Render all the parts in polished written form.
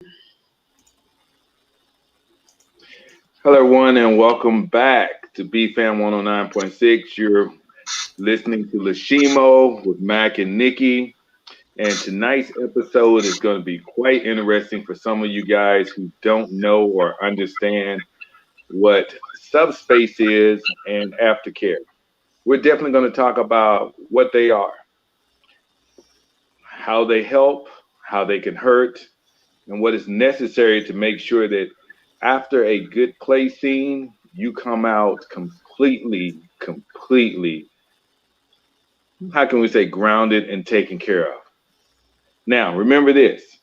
Hello, everyone, and welcome back to BFAM 109.6. You're listening to Shimo with Mac and Nikki. And tonight's episode is going to be quite interesting for some of you guys who don't know or understand what subspace is and aftercare. We're definitely going to talk about what they are, how they help, how they can hurt, and what is necessary to make sure that after a good play scene, you come out completely, how can we say, grounded and taken care of. Now, remember this.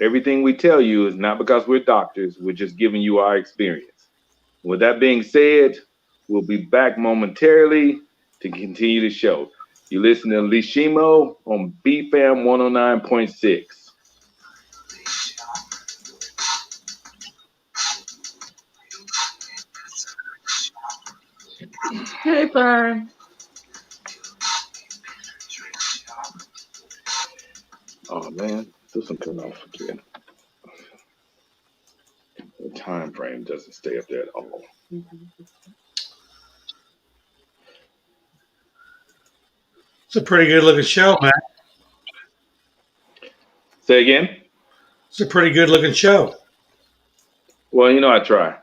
Everything we tell you is not because we're doctors. We're just giving you our experience. With that being said, we'll be back momentarily to continue the show. You listen to Shimo on BFAM 109.6. Hey, Fern. Oh man, this one cut off again. The time frame doesn't stay up there at all. It's a pretty good looking show, man. Say again? It's a pretty good looking show. Well, I try.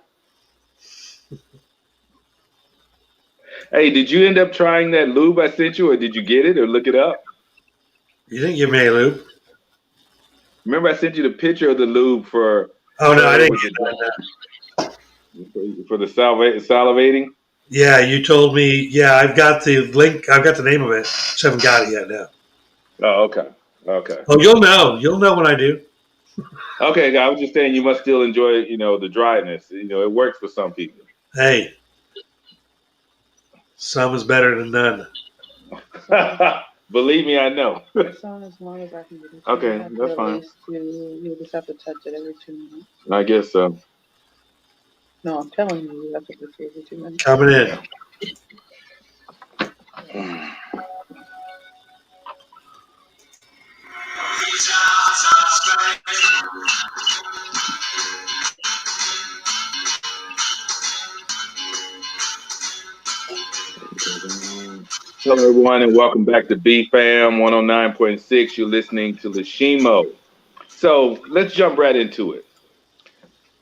Hey, did you end up trying that lube I sent you, or did you get it or look it up? You didn't give me a lube. Remember I sent you the picture of the lube for... Oh, no, I didn't get that. For the salivating? Yeah, you told me. Yeah, I've got the link. I've got the name of it. Just haven't got it yet now. Oh, okay. Okay. Oh, you'll know. You'll know when I do. Okay, I was just saying you must still enjoy, the dryness. It works for some people. Hey, some is better than none. Believe me, I know. As long as I can get it. Okay, that's fine. You just have to touch it every 2 minutes. I guess so. No, I'm telling you, you have to touch it every 2 minutes. Coming in. Hello, everyone, and welcome back to BFAM 109.6. You're listening to Shimo. So let's jump right into it.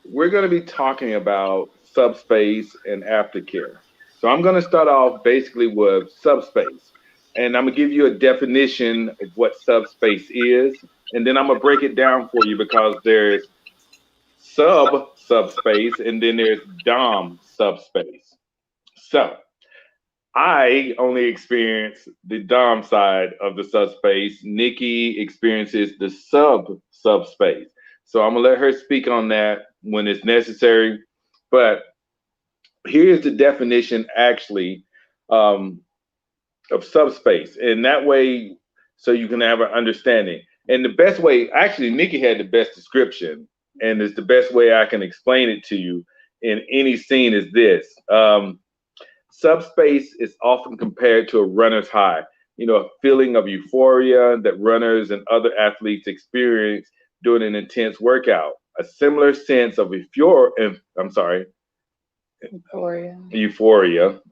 We're going to be talking about subspace and aftercare. So I'm going to start off basically with subspace, and I'm going to give you a definition of what subspace is, and then I'm going to break it down for you because there's subspace and then there's dom subspace. So I only experience the dom side of the subspace. Nikki experiences the subspace. So I'm gonna let her speak on that when it's necessary. But here's the definition actually of subspace, and that way, so you can have an understanding. And the best way, actually, Nikki had the best description, and it's the best way I can explain it to you in any scene is this. Subspace is often compared to a runner's high, a feeling of euphoria that runners and other athletes experience during an intense workout. A similar sense of euphoria.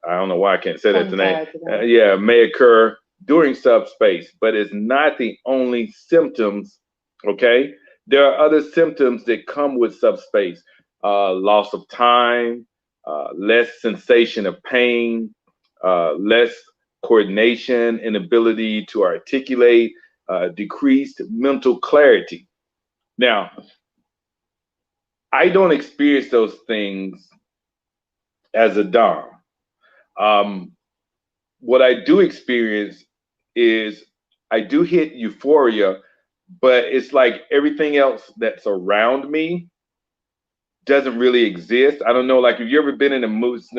I don't know why I can't say that tonight. May occur during subspace, but it's not the only symptoms. Okay, there are other symptoms that come with subspace: loss of time, less sensation of pain, less coordination, inability to articulate, decreased mental clarity. Now, I don't experience those things as a dom. What I do experience is I do hit euphoria, but it's like everything else that's around me doesn't really exist. I don't know, like, have you ever been in the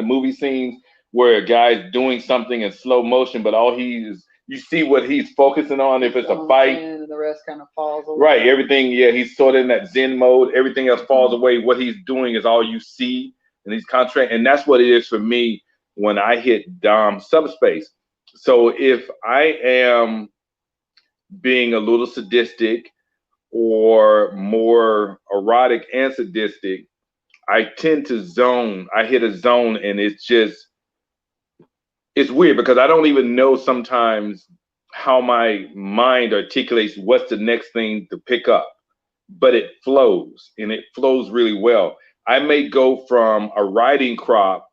movie scenes where a guy's doing something in slow motion, but you see what he's focusing on if it's a fight, and the rest kind of falls away. Right, everything, he's sort of in that Zen mode. Everything else falls away. What he's doing is all you see, and he's concentrating. And that's what it is for me when I hit dom subspace. So if I am being a little sadistic, or more erotic and sadistic, I tend to zone. I hit a zone, and it's weird because I don't even know sometimes how my mind articulates what's the next thing to pick up, but it flows, and it flows really well. I may go from a riding crop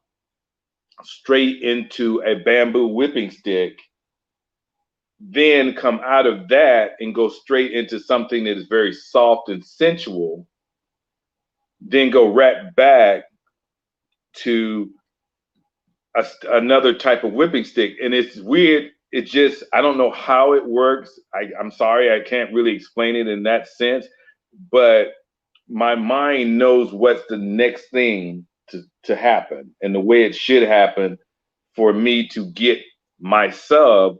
straight into a bamboo whipping stick, then come out of that and go straight into something that is very soft and sensual, then go right back to another type of whipping stick. And it's weird. It just, I don't know how it works. I'm sorry, I can't really explain it in that sense, but my mind knows what's the next thing to happen and the way it should happen for me to get my sub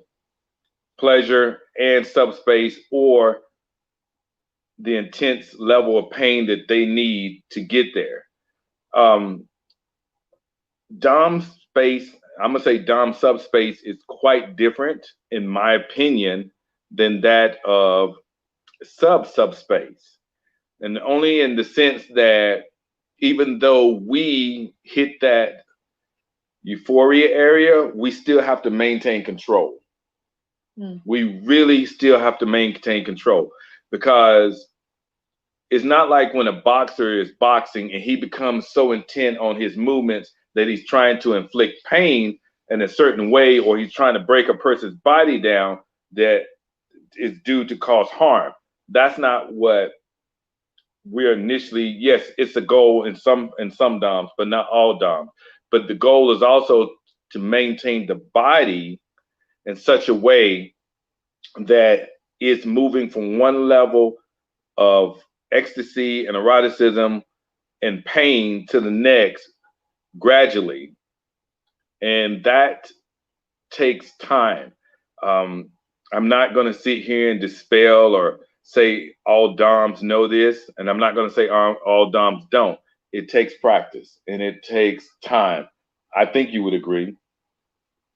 pleasure and subspace, or the intense level of pain that they need to get there. Um, Dom space, I'm gonna say Dom subspace is quite different, in my opinion, than that of subspace, and only in the sense that even though we hit that euphoria area, we still have to maintain control. We really still have to maintain control, because it's not like when a boxer is boxing and he becomes so intent on his movements that he's trying to inflict pain in a certain way, or he's trying to break a person's body down that is due to cause harm. That's not what we're initially. Yes, it's a goal in some DOMs, but not all DOMs. But the goal is also to maintain the body in such a way that it's moving from one level of ecstasy and eroticism and pain to the next gradually. And that takes time. I'm not going to sit here and dispel or say all DOMs know this, and I'm not going to say all DOMs don't. It takes practice and it takes time. I think you would agree.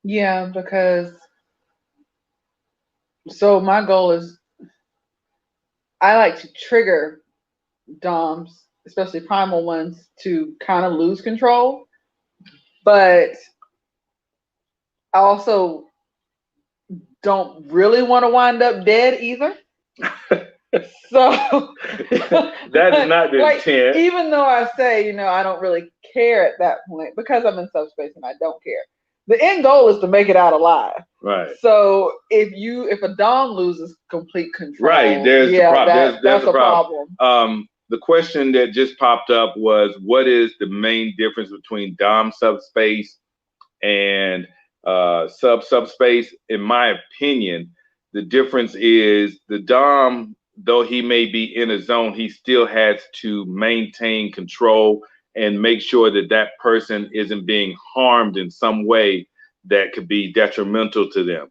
Yeah, because so my goal is I like to trigger DOMs, especially primal ones, to kind of lose control. But I also don't really want to wind up dead either. So that is not the intent. Even though I say, I don't really care at that point because I'm in subspace and I don't care. The end goal is to make it out alive. Right. So if a Dom loses complete control, right, there's the problem. There's a problem. The question that just popped up was, what is the main difference between Dom subspace and subspace? In my opinion, the difference is the Dom, though he may be in a zone, he still has to maintain control and make sure that that person isn't being harmed in some way that could be detrimental to them.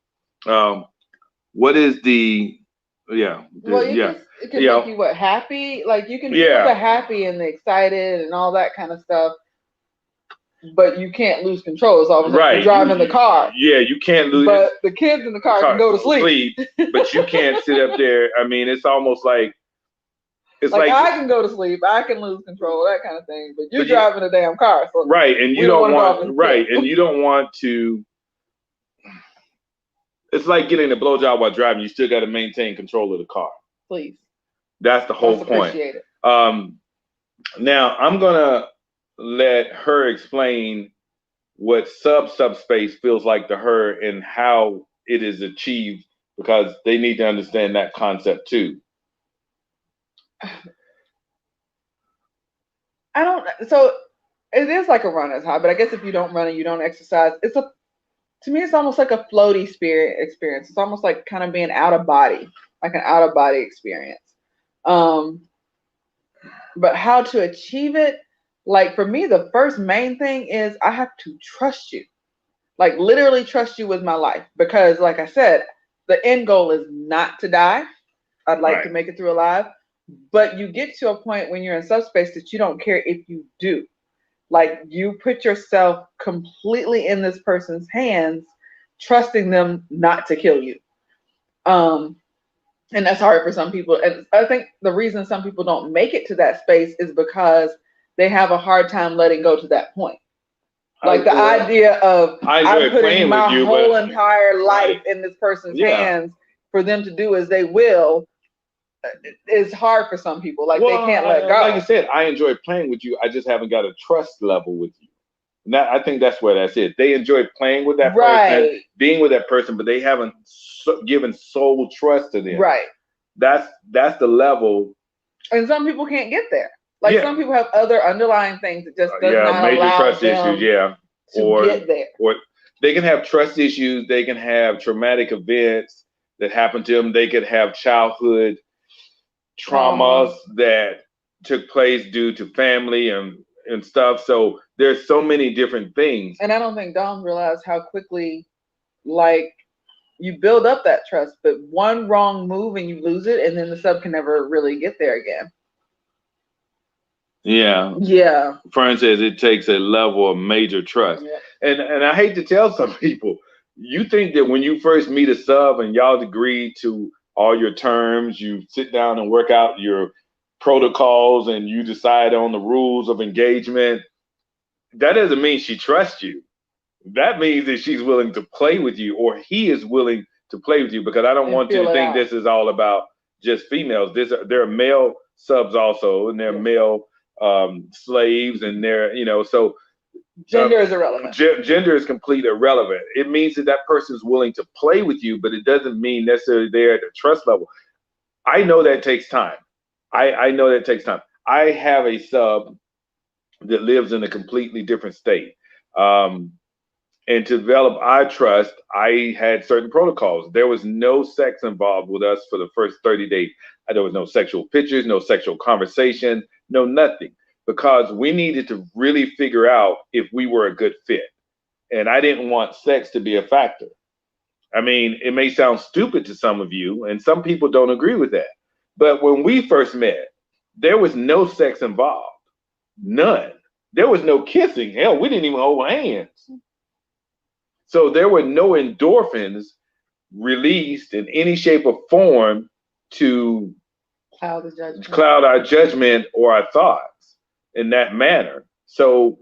What is the it can make you happy, like you can feel the happy and the excited and all that kind of stuff, but you can't lose control. It's always like you're driving the car. Yeah, you can't lose. But the kids in the car can go to sleep. But you can't sit up there. I mean, it's almost like like I can go to sleep, I can lose control, that kind of thing. But you're driving a damn car, so right, and you don't want to. It's like getting a blowjob while driving. You still got to maintain control of the car. Please. That's the whole point. Appreciate it. Now I'm gonna let her explain what subspace feels like to her and how it is achieved, because they need to understand that concept too. So it is like a runner's high, but I guess if you don't run and you don't exercise, to me, it's almost like a floaty spirit experience. It's almost like kind of being out of body, like an out of body experience. But how to achieve it? Like for me, the first main thing is I have to trust you, like literally trust you with my life. Because like I said, the end goal is not to die. I'd like to make it through alive. But you get to a point when you're in subspace that you don't care if you do. Like you put yourself completely in this person's hands, trusting them not to kill you. And that's hard for some people. And I think the reason some people don't make it to that space is because they have a hard time letting go to that point. Like the idea of I I'm enjoy putting playing with my you, whole but entire life right, in this person's yeah. hands for them to do as they will is hard for some people. Like they Well, can't let like I go. said, I enjoy playing with you. I just haven't got a trust level with you. And that, I think that's where that's it. They enjoy playing with that person, Right. being with that person, but they haven't given soul trust to them. Right. That's the level. And some people can't get there. Like Yeah, some people have other underlying things that just does yeah, not major allow trust issues. them Yeah, to or get there. or they can have trust issues. They can have traumatic events that happen to them. They could have childhood Trauma. traumas that took place due to family and stuff. So there's so many different things. And I don't think Dom realized how quickly, like, you build up that trust, but one wrong move and you lose it, and then the sub can never really get there again. Yeah. Yeah. Fern says it takes a level of major trust. Yeah. And I hate to tell some people, you think that when you first meet a sub and y'all agree to all your terms, you sit down and work out your protocols and you decide on the rules of engagement, that doesn't mean she trusts you. That means that she's willing to play with you or he is willing to play with you, because I don't And want you feel to it think out. this is all about just females. There are male subs also, and there are Yeah. male slaves, and so Gender is irrelevant. gender is completely irrelevant. It means that that person is willing to play with you, but it doesn't mean necessarily they're at the trust level. I know that takes time. I know that takes time. I have a sub that lives in a completely different state. Um, and to develop our trust, I had certain protocols. There was no sex involved with us for the first 30 days. There was no sexual pictures, no sexual conversation, no nothing, because we needed to really figure out if we were a good fit. And I didn't want sex to be a factor. I mean, it may sound stupid to some of you, and some people don't agree with that. But when we first met, there was no sex involved. None. There was no kissing. Hell, we didn't even hold hands. So there were no endorphins released in any shape or form to cloud our judgment or our thoughts in that manner. So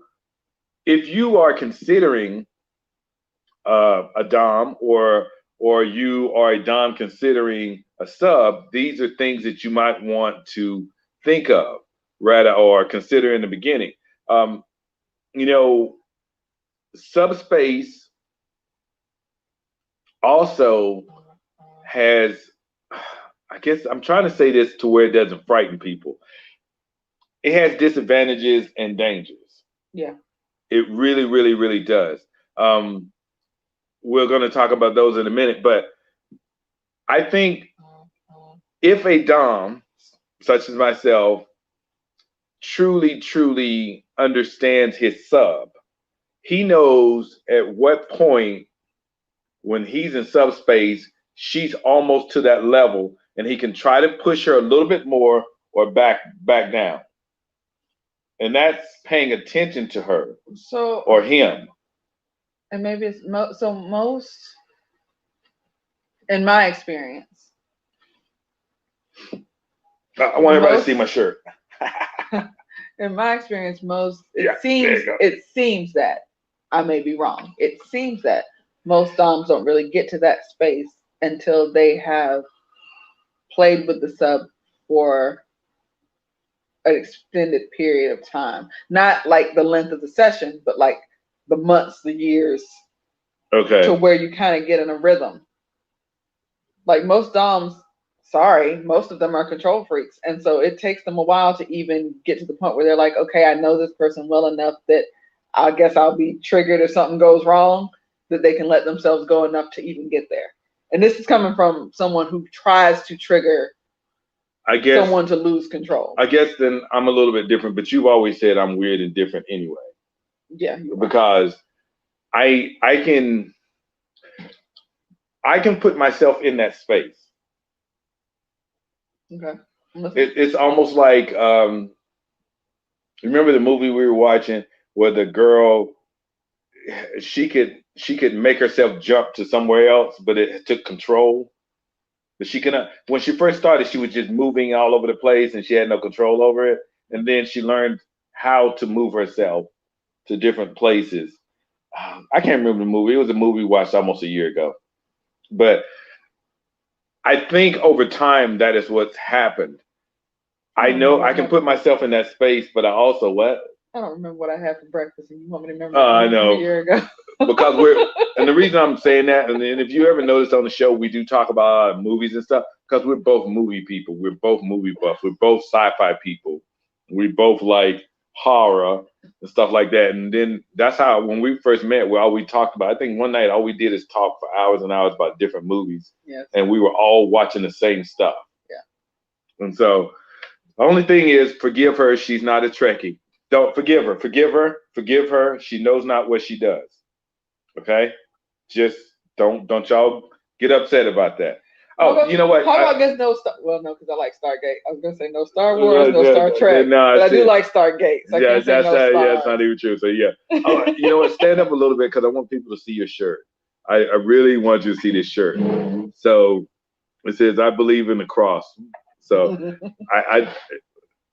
if you are considering a dom, or you are a dom considering a sub, these are things that you might want to think of rather, or consider in the beginning. Um, you know, subspace also has, I guess I'm trying to say this to where it doesn't frighten people. It has disadvantages and dangers. Yeah. It really, really, really does. Um, we're going to talk about those in a minute, but I think if a dom, such as myself, truly, truly understands his sub, he knows at what point when he's in subspace, she's almost to that level, and he can try to push her a little bit more or back down. And that's paying attention to her or him. And maybe it's most, in my experience. I want everybody to see my shirt. In my experience, it seems that I may be wrong. It seems that most doms don't really get to that space until they have played with the sub for an extended period of time. Not like the length of the session, but like the months, the years. Okay. To where you kind of get in a rhythm. Like most doms, most of them are control freaks. And so it takes them a while to even get to the point where they're like, okay, I know this person well enough that I guess I'll be triggered if something goes wrong, that they can let themselves go enough to even get there. And this is coming from someone who tries to trigger someone to lose control. I guess then I'm a little bit different, but you've always said I'm weird and different anyway. Yeah. Because I can put myself in that space. Okay. It's almost like remember the movie we were watching where the girl, she could make herself jump to somewhere else, but it took control. But she cannot. When she first started, she was just moving all over the place, and she had no control over it. And then she learned how to move herself to different places. I can't remember the movie. It was a movie we watched almost a year ago. But I think over time that is what's happened. I know I can put myself in that space, but I also what? I don't remember what I had for breakfast, and you want me to remember I know. a year ago. Because and the reason I'm saying that, and if you ever notice on the show, we do talk about movies and stuff, because we're both movie people. We're both movie buffs. We're both sci-fi people. We both like horror and stuff like that. And then that's how, when we first met, all we talked about, I think one night all we did is talk for hours and hours about different movies. Yes. And we were all watching the same stuff. Yeah. And so the only thing is, forgive her. She's not a Trekkie. Don't forgive her. Forgive her. Forgive her. She knows not what she does. Okay? Just don't y'all get upset about that. Oh, you know what? How about against no Star? Well, no, because I like Stargate. I was gonna say no Star Wars, no Star Trek, but I do like Stargate. So yeah, that's it's not even true. So yeah. Oh, you know what? Stand up a little bit, because I want people to see your shirt. I really want you to see this shirt. So it says, "I believe in the cross." So I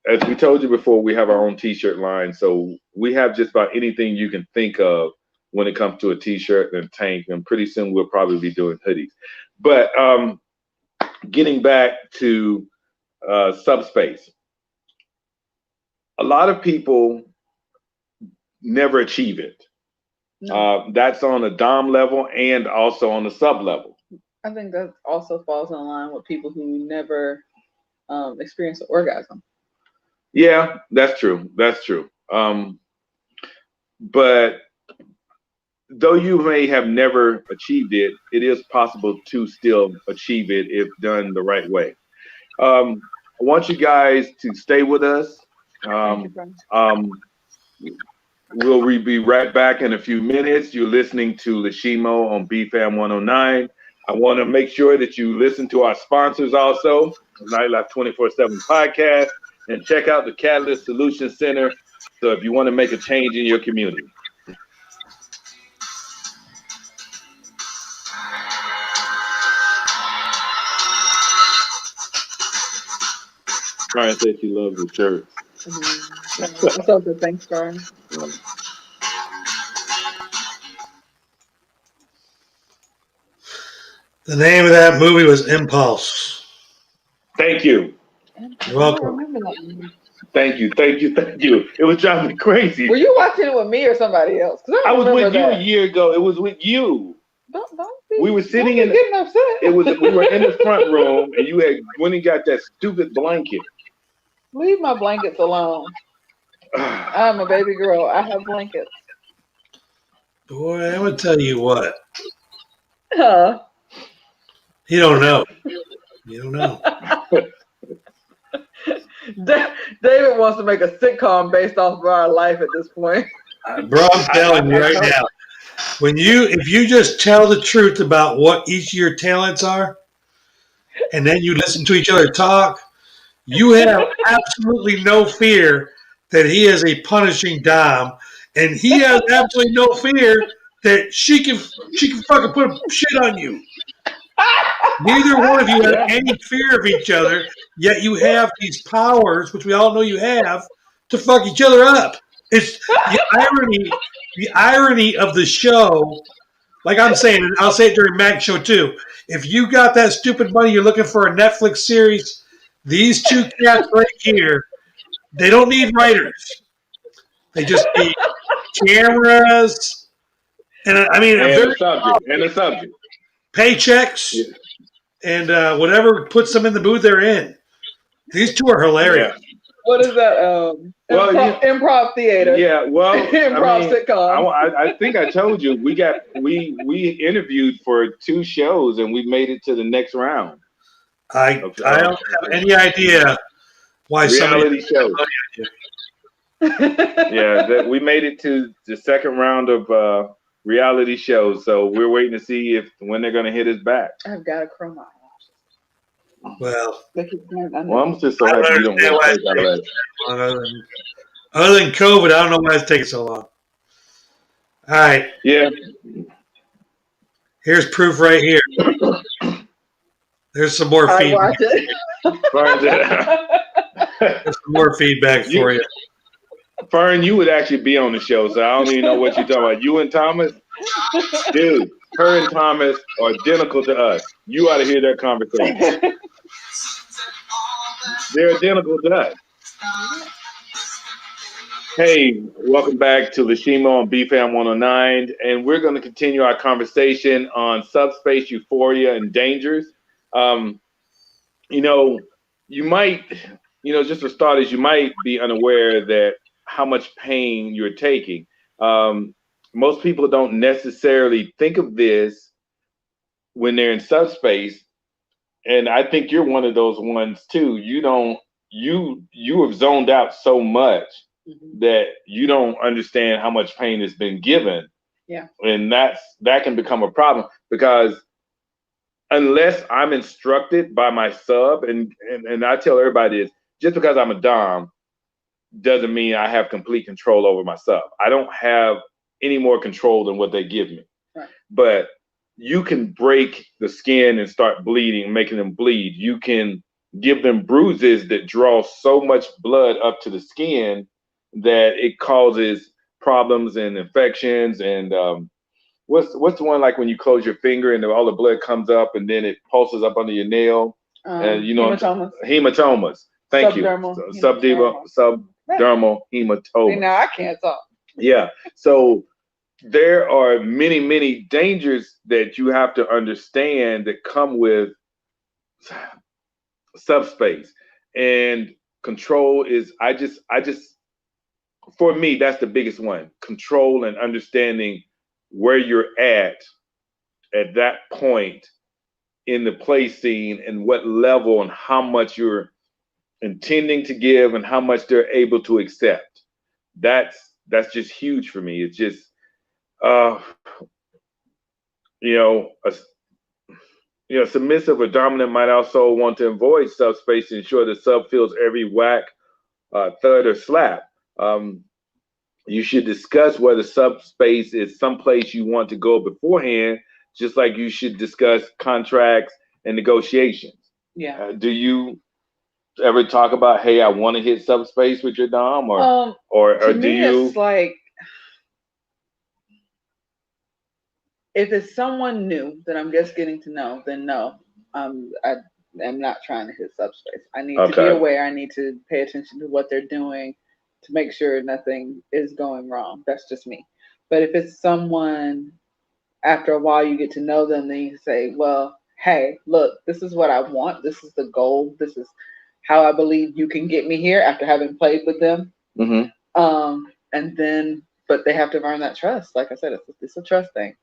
as we told you before, we have our own T-shirt line. So we have just about anything you can think of when it comes to a T-shirt and a tank. And pretty soon we'll probably be doing hoodies. But getting back to subspace, a lot of people never achieve it. No. That's on the dom level and also on the sub level. I think that also falls in line with people who never experience an orgasm. Yeah, that's true. That's true. But though you may have never achieved it, it is possible to still achieve it if done the right way. I want you guys to stay with us. We'll be right back in a few minutes. You're listening to Shimo on BFAM 109. I want to make sure that you listen to our sponsors also, Nightlife 24/7 podcast, and check out the Catalyst Solution Center. So if you want to make a change in your community. Karen said she loves the shirt. What's up with thanks, Karen? The name of that movie was Impulse. Thank you. You're welcome. I remember that movie. Thank you. It was driving me crazy. Were you watching it with me or somebody else? I was with you a year ago. It was with you. We were sitting in. Getting upset. We were in the front room, and you had when you got that stupid blanket. Leave my blankets alone. I'm a baby girl. I have blankets. Boy, I'm gonna tell you what. Huh? You don't know. You don't know. David wants to make a sitcom based off of our life at this point. Bro, I'm telling you right now. If you just tell the truth about what each of your talents are, and then you listen to each other talk, you have absolutely no fear that he is a punishing dom, and he has absolutely no fear that she can fucking put shit on you. Neither one of you have any fear of each other, yet you have these powers, which we all know you have, to fuck each other up. It's the irony of the show. Like I'm saying, and I'll say it during Mac's show too. If you got that stupid money, you're looking for a Netflix series, these two cats right here, they don't need writers. They just need cameras, and a subject. Paychecks. Yeah. And whatever puts them in the mood they're in. These two are hilarious. Yeah. What is that? Improv theater. Yeah, well, improv sitcom. I think I told you we interviewed for 2 shows and we made it to the next round. I don't have any idea why reality shows. Yeah, we made it to the second round of reality shows, so we're waiting to see when they're going to hit us back. I've got a chroma. Well, I'm just so happy you don't want to take out of that. Other than COVID, I don't know why it's taking so long. All right. Yeah. Here's proof right here. There's some more I feedback. watch it. There's some more feedback for you. Fern, you would actually be on the show, so I don't even know what you're talking about. You and Thomas, dude, her and Thomas are identical to us. You ought to hear their conversation. They're identical to us. Hey, welcome back to the Shimo on BFAM 109, and we're going to continue our conversation on subspace euphoria and dangers. You know, you might, just for starters, you might be unaware that how much pain you're taking. Most people don't necessarily think of this when they're in subspace, and I think you're one of those ones too. You have zoned out so much that you don't understand how much pain has been given. Yeah. And that can become a problem because unless I'm instructed by my sub, and I tell everybody this, just because I'm a dom doesn't mean I have complete control over my sub. I don't have any more control than what they give me. Right. But you can break the skin and start bleeding, making them bleed. You can give them bruises that draw so much blood up to the skin that it causes problems and infections. And what's the one like when you close your finger and all the blood comes up and then it pulses up under your nail? And Hematomas. Hematomas. Thank you. Subdermal hematoma. Now I can't talk. Yeah. So there are many, many dangers that you have to understand that come with subspace. And control is, I just, for me, that's the biggest one. Control and understanding where you're at that point in the play scene and what level and how much you're intending to give and how much they're able to accept. That's just huge for me. It's just, submissive or dominant might also want to avoid subspace to ensure the sub feels every whack, thud, or slap. You should discuss whether subspace is someplace you want to go beforehand, just like you should discuss contracts and negotiations. Yeah. Do you ever talk about, hey, I want to hit subspace with your dom, or to do me you? It's like, if it's someone new that I'm just getting to know, then no, I am not trying to hit subspace. I need to be aware. I need to pay attention to what they're doing to make sure nothing is going wrong. That's just me. But if it's someone, after a while you get to know them, then you say, well, hey, look, this is what I want. This is the goal. This is how I believe you can get me here after having played with them. Mm-hmm. And then, but they have to earn that trust. Like I said, it's a trust thing.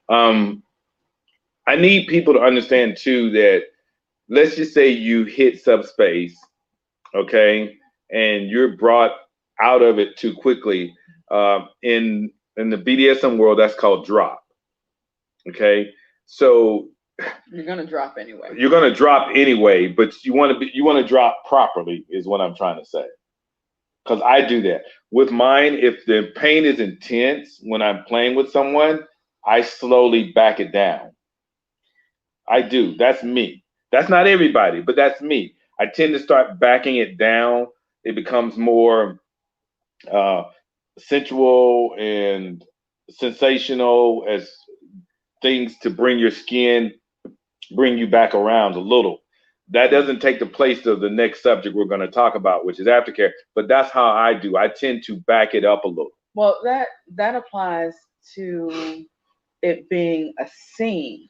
I need people to understand too that, let's just say you hit subspace, okay, and you're brought out of it too quickly. In the BDSM world, that's called drop. Okay, so you're gonna drop anyway. You're gonna drop anyway, but you want to drop properly, is what I'm trying to say. Because I do that with mine. If the pain is intense when I'm playing with someone, I slowly back it down. I do. That's me. That's not everybody, but that's me. I tend to start backing it down. It becomes more sensual and sensational as things to bring you back around a little. That doesn't take the place of the next subject we're going to talk about, which is aftercare. But that's how I do. I tend to back it up a little. Well, that applies to it being a scene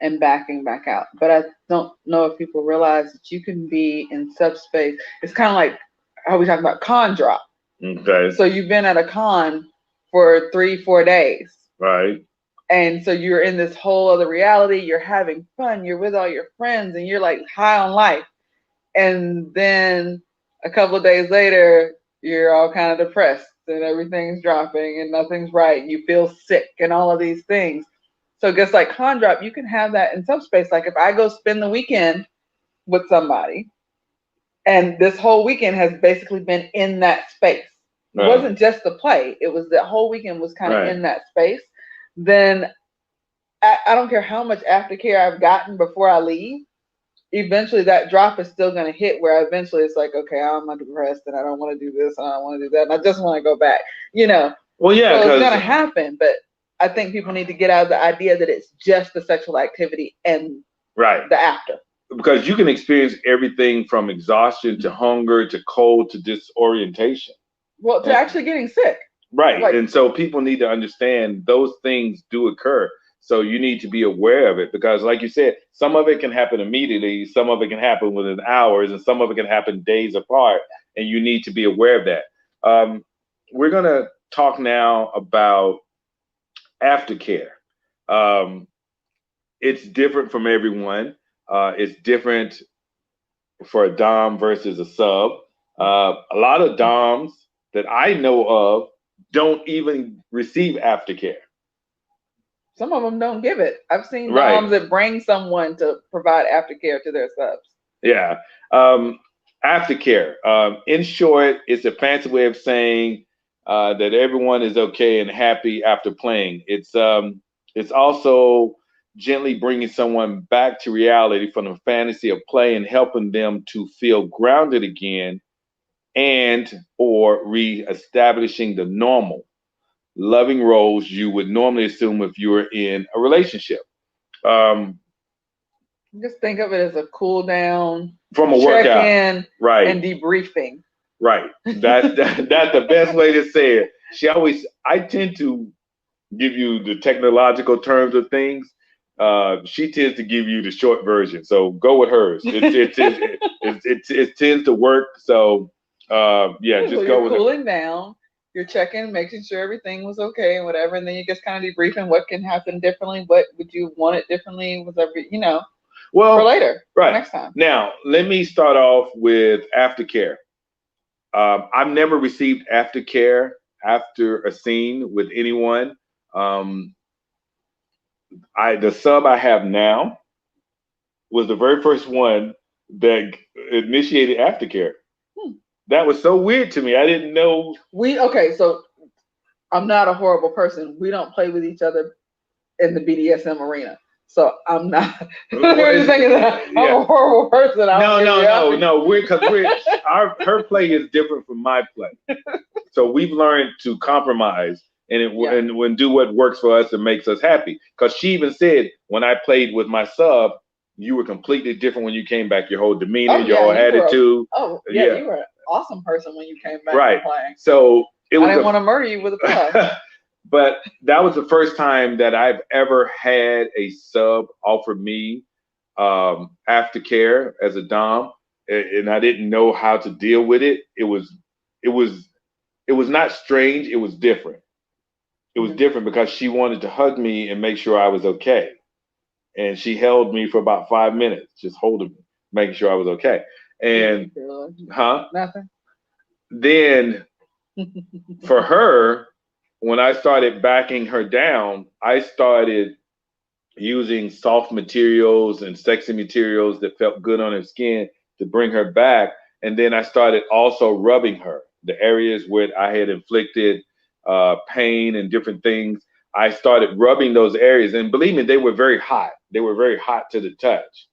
and backing back out. But I don't know if people realize that you can be in subspace. It's kind of like how we talk about con drop. Okay. So you've been at a con for 3-4 days. Right. And so you're in this whole other reality. You're having fun. You're with all your friends and you're like high on life. And then a couple of days later, you're all kind of depressed and everything's dropping and nothing's right. And you feel sick and all of these things. So just like con drop, you can have that in subspace. Like if I go spend the weekend with somebody and this whole weekend has basically been in that space. It wasn't just the play. It was the whole weekend was kind of in that space. Then I don't care how much aftercare I've gotten before I leave. eventually that drop is still going to hit where eventually it's like, okay, I'm depressed and I don't want to do this and I don't want to do that and I just want to go back, you know. Well, yeah, so it's because going to happen, but I think people need to get out of the idea that it's just the sexual activity and right, the after. because you can experience everything from exhaustion to hunger to cold to disorientation. Well, to actually getting sick. Right. Like, and so people need to understand those things do occur. So you need to be aware of it because, like you said, some of it can happen immediately, some of it can happen within hours, and some of it can happen days apart. And you need to be aware of that. We're going to talk now about aftercare. Um, it's different from everyone. It's different for a Dom versus a sub. A lot of Doms that I know of don't even receive aftercare. some of them don't give it. I've seen Right. moms that bring someone to provide aftercare to their subs. Yeah. Aftercare. In short, it's a fancy way of saying that everyone is okay and happy after playing. It's also gently bringing someone back to reality from the fantasy of play and helping them to feel grounded again and or re-establishing the normal loving roles you would normally assume if you were in a relationship. Um, Just think of it as a cool down, from a check workout, in, right? and debriefing. Right. That's the best way to say it. I tend to give you the technological terms of things. She tends to give you the short version. So go with hers. It tends to work. So yeah, So just go you're with cooling down, you're checking, making sure everything was okay and whatever, and then you just kind of debriefing what can happen differently, what would you want it differently, whatever, for later, right. for next time. Now, let me start off with aftercare. I've never received aftercare after a scene with anyone. Um, the sub I have now was the very first one that initiated aftercare. That was so weird to me. I didn't know. So I'm not a horrible person. We don't play with each other in the BDSM arena. So I'm not thinking that I'm a horrible person. No. Her play is different from my play. So we've learned to compromise and when do what works for us and makes us happy. Because she even said when I played with my sub, you were completely different when you came back. Your whole demeanor, your whole attitude. You were an awesome person when you came back from playing. So I didn't want to murder you with a pillow. But that was the first time that I've ever had a sub offer me aftercare as a Dom, and I didn't know how to deal with it. It was not strange. It was different. It was different because she wanted to hug me and make sure I was okay, and she held me for about 5 minutes, just holding me, making sure I was okay. And nothing. Then for her, when I started backing her down, I started using soft materials and sexy materials that felt good on her skin to bring her back. And then I started also rubbing her, the areas where I had inflicted pain and different things. I started rubbing those areas. And believe me, they were very hot. They were very hot to the touch.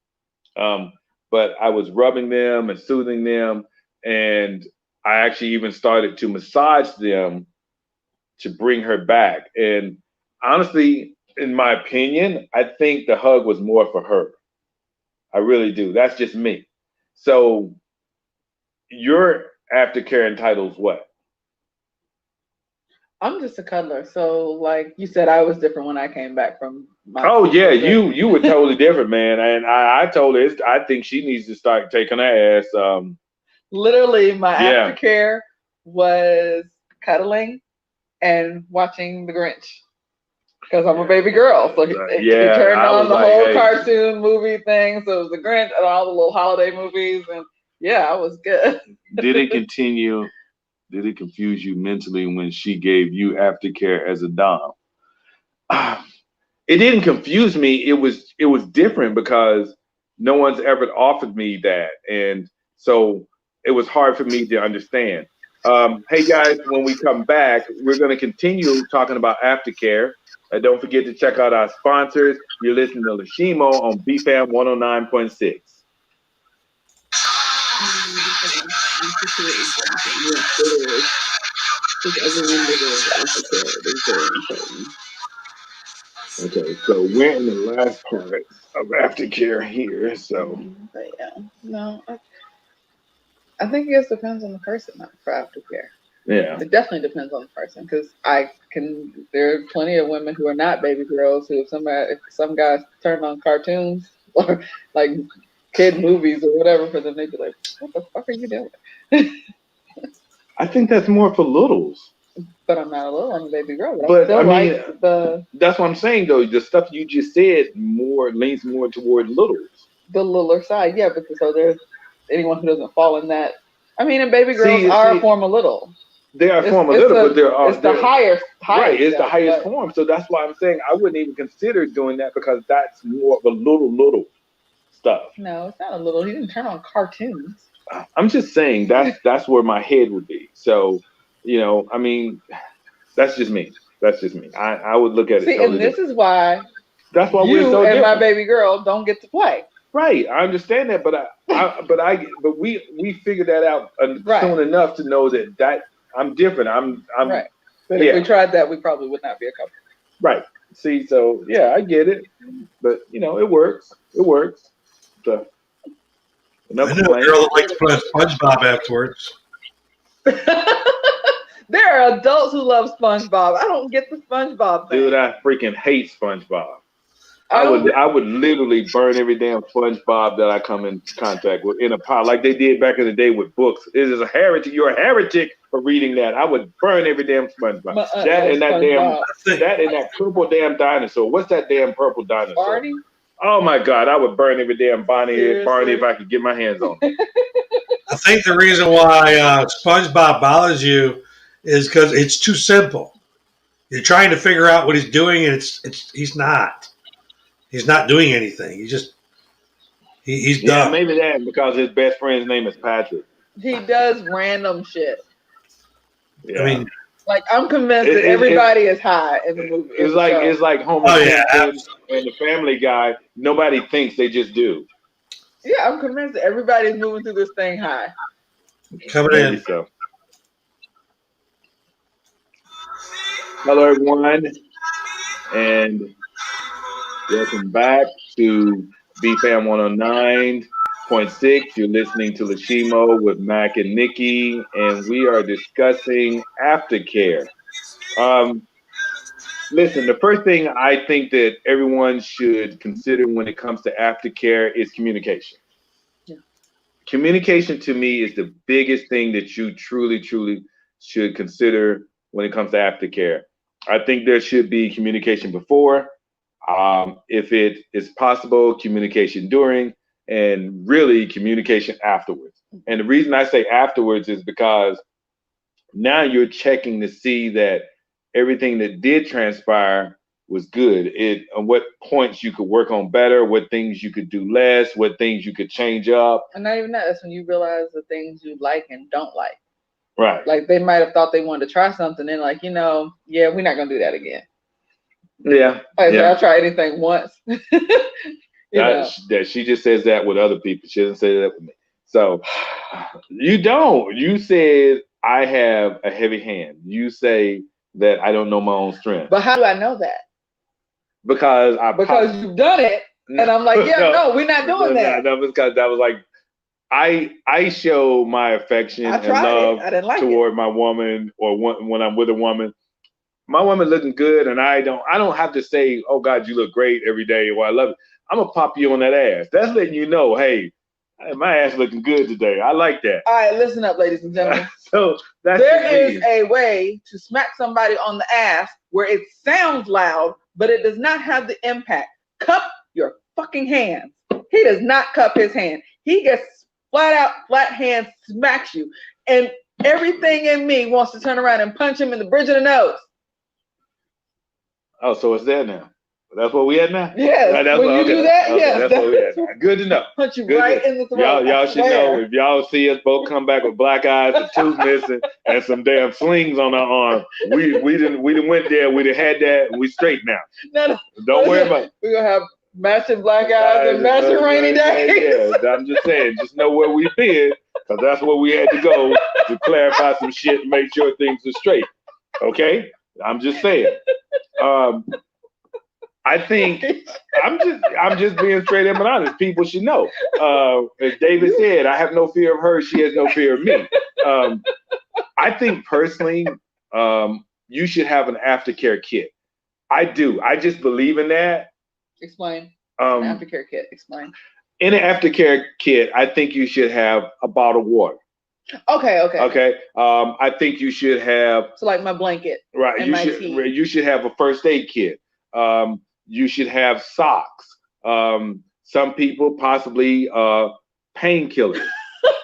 But I was rubbing them and soothing them. And I actually even started to massage them to bring her back. And honestly, in my opinion, I think the hug was more for her. I really do. That's just me. So your aftercare entitles what? I'm just a cuddler. So like you said, I was different when I came back from my you were totally different, man. And I told her I think she needs to start taking her ass. Literally my aftercare was cuddling and watching The Grinch. Because I'm a baby girl. So he turned on the whole cartoon movie thing. So it was The Grinch and all the little holiday movies. And I was good. Did it confuse you mentally when she gave you aftercare as a Dom? It didn't confuse me. It was different because no one's ever offered me that. And so it was hard for me to understand. Hey guys, when we come back, we're going to continue talking about aftercare. Don't forget to check out our sponsors. You're listening to Shimo on BFAM 109.6. Everyone deserves aftercare. It is very important. Okay, so we're in the last part of aftercare here. So But yeah, no, I think it just depends on the person for aftercare. yeah, It definitely depends on the person because there are plenty of women who are not baby girls who if some guys turn on cartoons or like kid movies or whatever for them, they'd be like, what the fuck are you doing? I think that's more for littles. But I'm not a little, I'm a baby girl, but I But I still mean, like the that's what I'm saying though. The stuff you just said more leans more toward littles. littler side. Yeah, because so there's anyone who doesn't fall in that. I mean, and baby girls are a See, form of little. they are a form of It's little, but the there are it's the highest right. It's the step, highest but form. So that's why I'm saying I wouldn't even consider doing that because that's more of a little stuff. no, it's not a little. You didn't turn on cartoons. I'm just saying that's where my head would be. So, I mean, that's just me. That's just me. I would look at it See, and totally this different. is why That's why we're you so and my different. baby girl don't get to play. Right. I understand that, but but we figured that out Right, soon enough to know that I'm different. I'm right. But if we yeah. tried that, we probably would not be a couple. Right. See, so yeah, I get it, but it works. It works. So no I know a girl complaints. that likes to play SpongeBob afterwards. There are adults who love SpongeBob. I don't get the SpongeBob Dude, thing. I freaking hate SpongeBob. I don't. I would literally burn every damn SpongeBob that I come in contact with in a pile, like they did back in the day with books. It is a heretic. You're a heretic for reading that. I would burn every damn SpongeBob. My aunt That loves and that damn SpongeBob. that and that purple damn dinosaur. What's that damn purple dinosaur? Barney? Oh my god, I would burn every damn Barney Seriously? if I could get my hands on it. I think the reason why SpongeBob bothers you is because it's too simple. You're trying to figure out what he's doing, and he's not. He's not doing anything. He's Yeah, dumb. maybe that because his best friend's name is Patrick. He does random shit. I Yeah. mean, Like I'm convinced that It- everybody is high in the movie. in the show. it's like Homer oh yeah, Simpson and the Family Guy. Nobody thinks, they just do. Yeah, I'm convinced that everybody's moving through this thing high. coming Maybe in. so. Hello, everyone, and welcome back to BFAM 109.6. You're listening to the Shimo with Mac and Nikki, and we are discussing aftercare. Um, Listen, the first thing I think that everyone should consider when it comes to aftercare is communication. Yeah. Communication to me is the biggest thing that you truly should consider when it comes to aftercare. I think there should be communication before, if it is possible, communication during, and really communication afterwards. And the reason I say afterwards is because now you're checking to see that everything that did transpire was good. What points you could work on better, what things you could do less, what things you could change up. And not even that. That's when you realize the things you like and don't like. Right. Like they might have thought they wanted to try something, and like yeah, we're not gonna do that again. Yeah. Like, yeah. I'll try anything once. That she just says that with other people. She doesn't say that with me. So you don't. You said I have a heavy hand. You say that I don't know my own strength. But how do I know that? Because you've done it, and I'm like, yeah, no, we're not doing that. No, because that was like I show my affection and love toward my woman, or when I'm with a woman. My woman looking good, and I don't have to say, "Oh God, you look great every day," or "I love it." I'm gonna pop you on that ass. That's letting you know, hey, my ass looking good today. I like that. All right, listen up, ladies and gentlemen. So there is a way to smack somebody on the ass where it sounds loud, but it does not have the impact. Cup your fucking hands. He does not cup his hand. He gets flat hand smacks you, and everything in me wants to turn around and punch him in the bridge of the nose. Oh, so it's there now. That's what we at now? Yes. When you do that, yes. That's what we at now. Good to know. Punch you right in the throat. Y'all should know, if y'all see us both come back with black eyes, a tooth missing, and some damn slings on our arm, we didn't went there, we done had that, we straight now. No. Don't worry about it. We're gonna have matching black eyes and matching rainy days. Yeah, I'm just saying, just know where we've been, because that's where we had to go to clarify some shit and make sure things are straight. Okay, I'm just saying. I think I'm just being straight up and honest. People should know. As David said, I have no fear of her. She has no fear of me. I think personally, you should have an aftercare kit. I do. I just believe in that. Explain. An aftercare kit. Explain. In an aftercare kit, I think you should have a bottle of water. Okay. I think you should have. So like my blanket. Right. You should have a first aid kit. You should have socks. Some people possibly painkillers.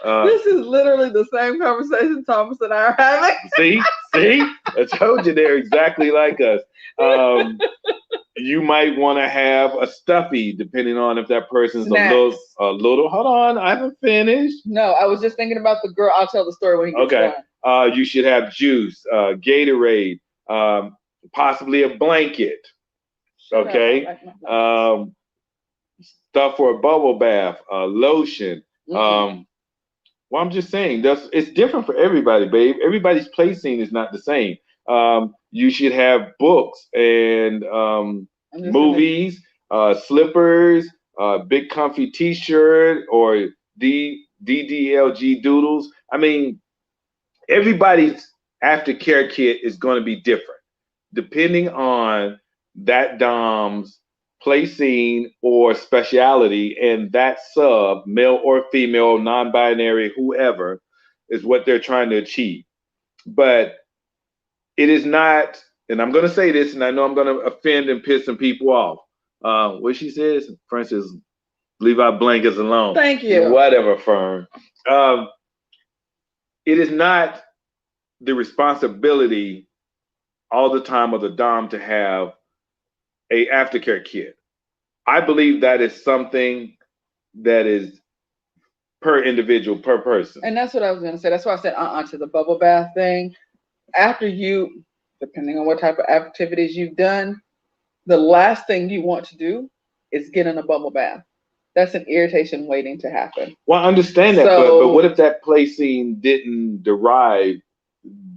This is literally the same conversation Thomas and I are having. See, I told you they're exactly like us. You might want to have a stuffy, depending on if that person's Snacks. a little. Hold on, I haven't finished. No, I was just thinking about the girl. I'll tell the story when he gets done. You should have juice, Gatorade, possibly a blanket. Okay. Stuff for a bubble bath, lotion. Mm-hmm. Well, I'm just saying it's different for everybody, babe. Everybody's play scene is not the same. You should have books and movies, slippers, big comfy T-shirt, or DDLG doodles. I mean, everybody's aftercare kit is going to be different depending on that dom's play scene or speciality, and that sub, male or female, non-binary, whoever, is what they're trying to achieve. But it is not, and I'm going to say this, and I know I'm going to offend and piss some people off. What she says, Francis, leave our blankets alone. Thank you. Whatever, Fern. It is not the responsibility all the time of the dom to have a aftercare kit. I believe that is something that is per individual, per person. And that's what I was going to say. That's why I said to the bubble bath thing. After you, depending on what type of activities you've done, the last thing you want to do is get in a bubble bath. That's an irritation waiting to happen. Well, I understand that, but what if that play scene didn't derive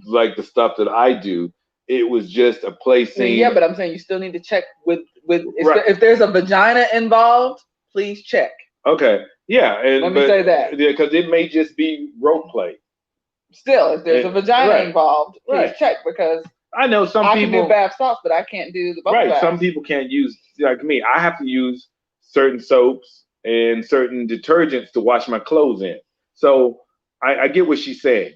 like the stuff that I do? It was just a play scene. Yeah, but I'm saying you still need to check with right. If there's a vagina involved, please check. Okay. Yeah. Let me say that. Yeah, because it may just be rope play. Still, if there's a vagina involved, please check, because I know some people can do bath salts, but I can't do the bubble bath. Some people can't use, like me. I have to use certain soaps and certain detergents to wash my clothes in. So I get what she's saying.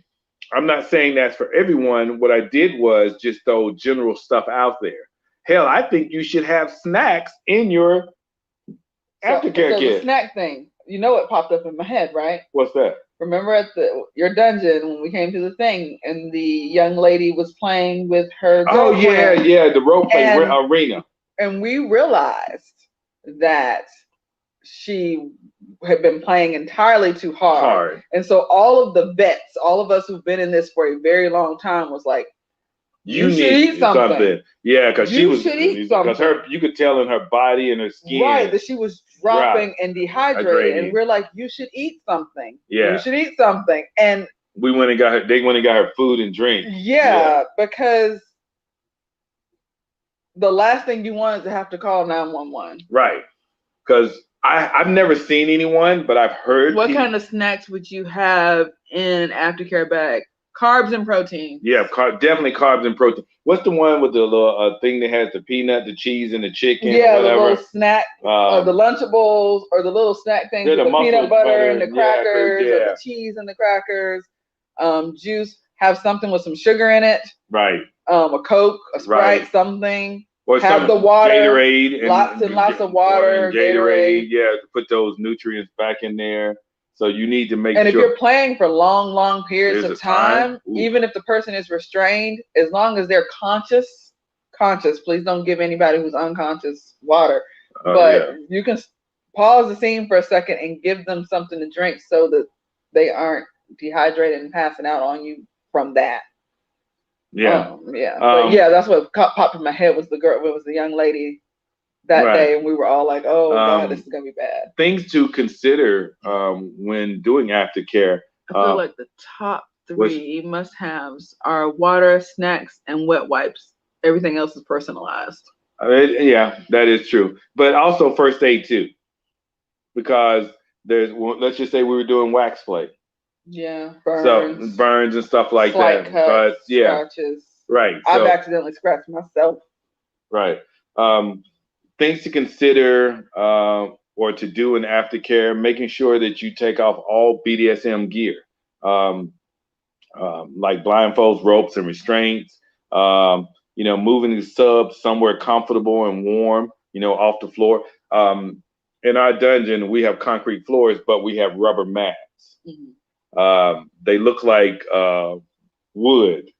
I'm not saying that's for everyone. What I did was just throw general stuff out there. Hell, I think you should have snacks in your aftercare kit. The snack thing. You know what popped up in my head, right? What's that? Remember at your dungeon when we came to the thing and the young lady was playing with her girlfriend? Oh, yeah, the role play arena. And we realized that she had been playing entirely too hard. And so all of the vets, all of us who've been in this for a very long time, was like, you should eat something. Yeah, because she was. Should eat something. Because you could tell in her body and her skin. Right, that she was dropping and dehydrated. And we're like, you should eat something. Yeah. You should eat something. And we went and got her. They went and got her food and drink. Yeah, because the last thing you want is to have to call 911. Right. Because I've never seen anyone, but I've heard. What kind of snacks would you have in an aftercare bag? Carbs and protein. Yeah, definitely carbs and protein. What's the one with the little thing that has the peanut, the cheese, and the chicken? Yeah, the little snack, the Lunchables, or the little snack things with the peanut butter and the crackers, or the cheese and the crackers. Juice, have something with some sugar in it. Right. A Coke, a Sprite, something. Or have the water. Gatorade. Lots and lots of water. Gatorade. Yeah, to put those nutrients back in there. So you need to make sure. And if you're playing for long periods of time, even if the person is restrained, as long as they're conscious, please don't give anybody who's unconscious water. But you can pause the scene for a second and give them something to drink so that they aren't dehydrated and passing out on you from that. Yeah. But that's what popped in my head was the girl. It was the young lady that day, and we were all like, "Oh God, this is gonna be bad." Things to consider when doing aftercare. I feel like the top three must-haves are water, snacks, and wet wipes. Everything else is personalized. Yeah, that is true. But also first aid too, because let's just say we were doing wax play. Yeah, So burns, burns and stuff like slight that. cuts, Yeah, scratches. right. I've So accidentally scratched myself. right. Things to consider or to do in aftercare, making sure that you take off all BDSM gear, um, like blindfolds, ropes, and restraints. Moving the sub somewhere comfortable and warm, off the floor. In our dungeon, we have concrete floors, but we have rubber mats. They look like wood.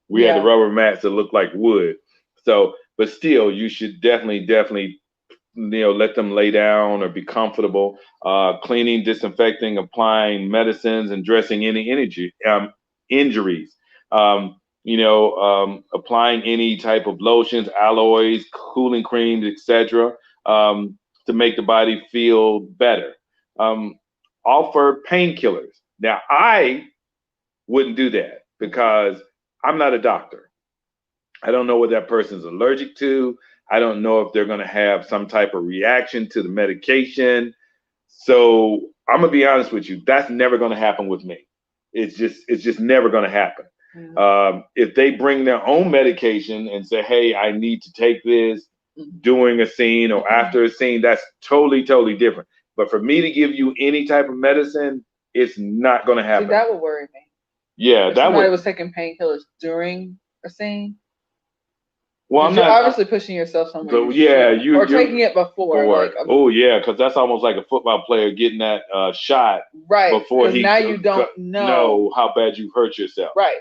We had the rubber mats that look like wood. So, but still, you should definitely, let them lay down or be comfortable. Cleaning, disinfecting, applying medicines, and dressing any injuries. Applying any type of lotions, alloys, cooling creams, etc., to make the body feel better. Um, Offer painkillers. Now, I wouldn't do that because I'm not a doctor. I don't know what that person's allergic to. I don't know if they're going to have some type of reaction to the medication. So I'm gonna be honest with you. That's never going to happen with me. It's just never going to happen. If they bring their own medication and say, "Hey, I need to take this during a scene or after a scene," that's totally different. But for me to give you any type of medicine, it's not going to happen. See, that would worry me. Yeah, if somebody was taking painkillers during a scene. Well, I'm not obviously pushing yourself somewhere. So you're taking it before. Because that's almost like a football player getting that shot before he now you don't know how bad you hurt yourself. Right.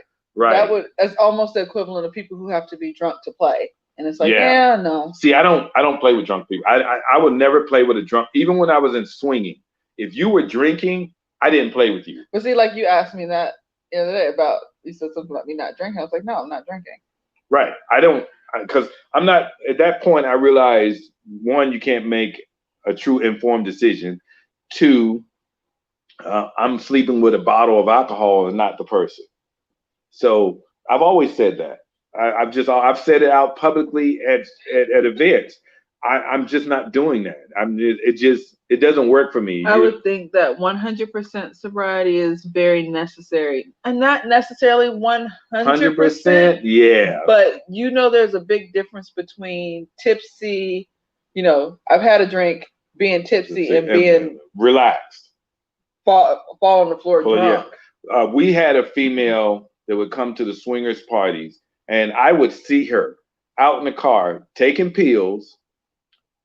That's almost the equivalent of people who have to be drunk to play. And it's like, no. See, I don't play with drunk people. I would never play with a drunk. Even when I was in swinging, if you were drinking, I didn't play with you. But see, like you asked me that the other day about, you said something about me not drinking. I was like, no, I'm not drinking. Right. I don't, because I'm not, at that point, I realized, one, you can't make a true informed decision. Two, I'm sleeping with a bottle of alcohol and not the person. So I've always said that. I've said it out publicly at events. I'm just not doing that. It doesn't work for me. I would think that 100% sobriety is very necessary, and not necessarily 100%. Yeah. But there's a big difference between tipsy. I've had a drink, being tipsy, and being relaxed. Fall on the floor drunk. Yeah. We had a female that would come to the swingers parties, and I would see her out in the car taking pills.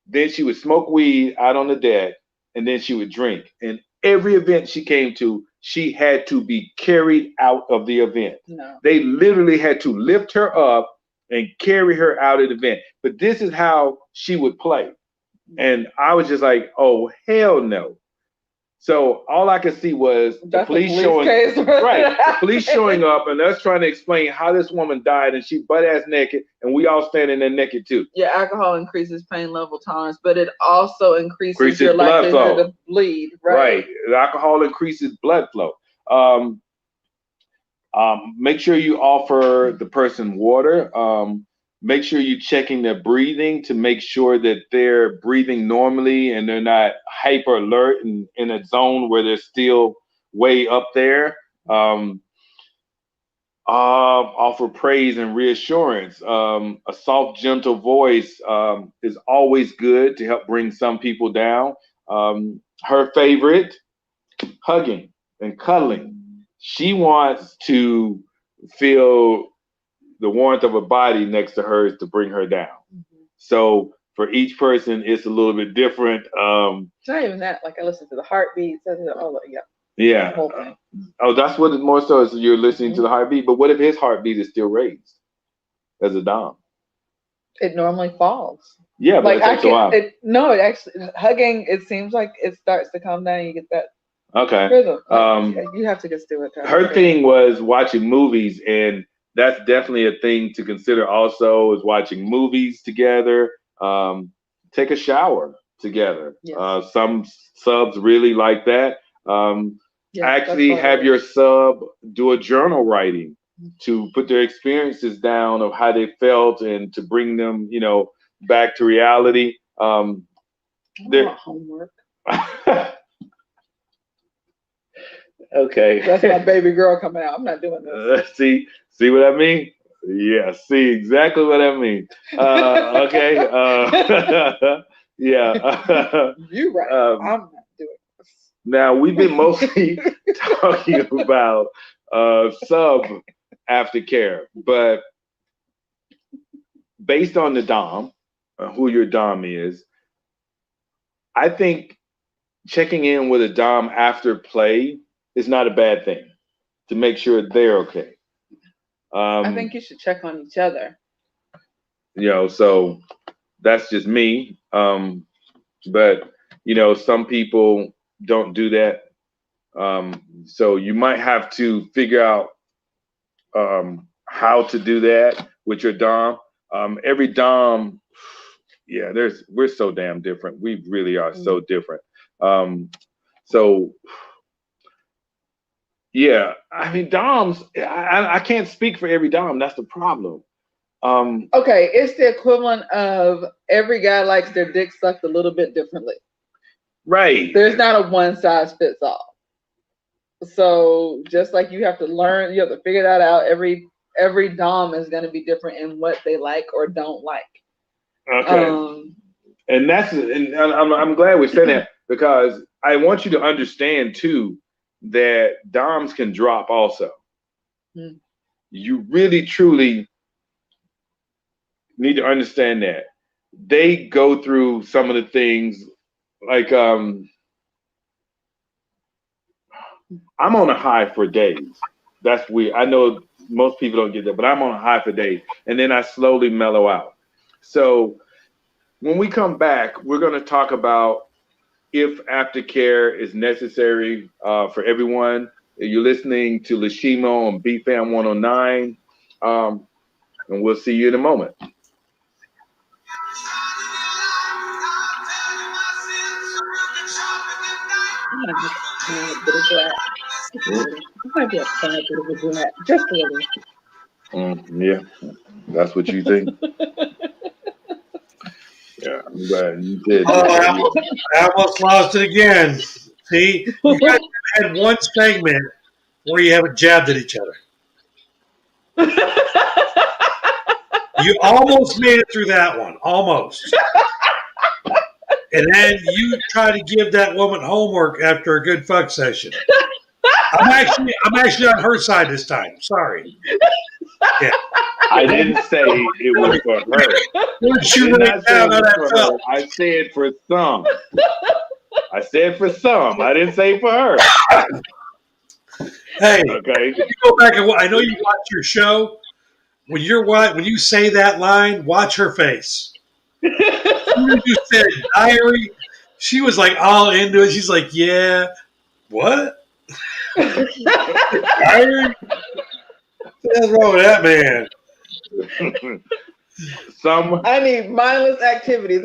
Then she would smoke weed out on the deck, and then she would drink. And every event she came to, she had to be carried out of the event. No. They literally had to lift her up and carry her out of the event. But this is how she would play. And I was just like, oh, hell no. So all I could see was the police showing the police showing up and us trying to explain how this woman died, and she butt ass naked, and we all standing there naked too. Yeah, alcohol increases pain level tolerance, but it also increases your likelihood to bleed. Right. Alcohol increases blood flow. Make sure you offer the person water. Make sure you're checking their breathing to make sure that they're breathing normally and they're not hyper alert and in a zone where they're still way up there. Offer praise and reassurance. A soft, gentle voice is always good to help bring some people down. Her favorite, hugging and cuddling. She wants to feel the warmth of a body next to hers to bring her down. So for each person, it's a little bit different. It's not even that. Like I listen to the heartbeats. Yeah. That's what it more so is. You're listening to the heartbeat, but what if his heartbeat is still raised as a dom? It normally falls. Yeah, but it takes a while. It actually hugging. It seems like it starts to calm down. You get that. Okay. Rhythm. You have to just do it. Her thing was watching movies, and that's definitely a thing to consider. Also, is watching movies together. Take a shower together. Yes. Some subs really like that. actually have your sub do a journal writing to put their experiences down of how they felt and to bring them, back to reality. Homework. Okay. That's my baby girl coming out. I'm not doing this. See what I mean? Yeah, see exactly what I mean. Okay. Yeah. You right. I'm not doing this. Now we've been mostly talking about sub aftercare, but based on the Dom, who your Dom is, I think checking in with a Dom after play is not a bad thing to make sure they're okay. I think you should check on each other. So that's just me. But some people don't do that. So you might have to figure out how to do that with your Dom. Every Dom, we're so damn different. We really are so different. So yeah, I mean Doms. I can't speak for every Dom. That's the problem. Okay, it's the equivalent of every guy likes their dick sucked a little bit differently. Right. There's not a one size fits all. So just like you have to learn, you have to figure that out. Every Dom is going to be different in what they like or don't like. Okay. And I'm glad we said that because I want you to understand too that Doms can drop also. You really truly need to understand that they go through some of the things like I'm on a high for days. That's weird. I know most people don't get that, but I'm on a high for days, and then I slowly mellow out. So when we come back, we're going to talk about if aftercare is necessary for everyone. You're listening to Shimo on BFAM 109, and we'll see you in a moment. Just a little. Yeah, that's what you think. Yeah, I'm glad you did. I almost lost it again. See, you guys had one segment where you haven't jabbed at each other. You almost made it through that one, almost. And then you try to give that woman homework after a good fuck session. I'm actually on her side this time. Sorry. Yeah. I didn't say it was for her. I said for some. I said for some. I didn't say for her. Hey, okay. You go back and I know you watch your show. When you say that line, watch her face. As soon as you said diary, she was like all into it. She's like, "Yeah, what? Diary? What's wrong with that man?" I need mindless activities.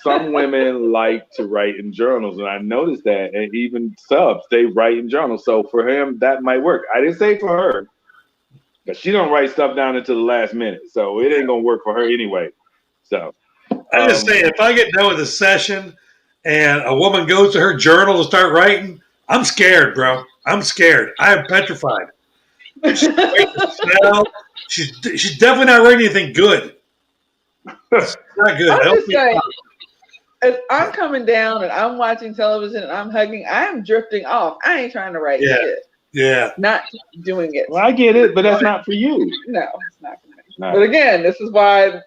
Some women like to write in journals, and I noticed that, and even subs they write in journals. So for him, that might work. I didn't say for her, but she don't write stuff down until the last minute, so it ain't gonna work for her anyway. So I just say, if I get done with a session and a woman goes to her journal to start writing, I'm scared, bro. I'm scared. I am petrified. She's definitely not writing anything good. It's not good. I'm just saying, if I'm coming down and I'm watching television and I'm hugging, I am drifting off. I ain't trying to write shit. Yeah. Not doing it. Well, I get it, but that's not for you. No, it's not for me. No. But again, this is why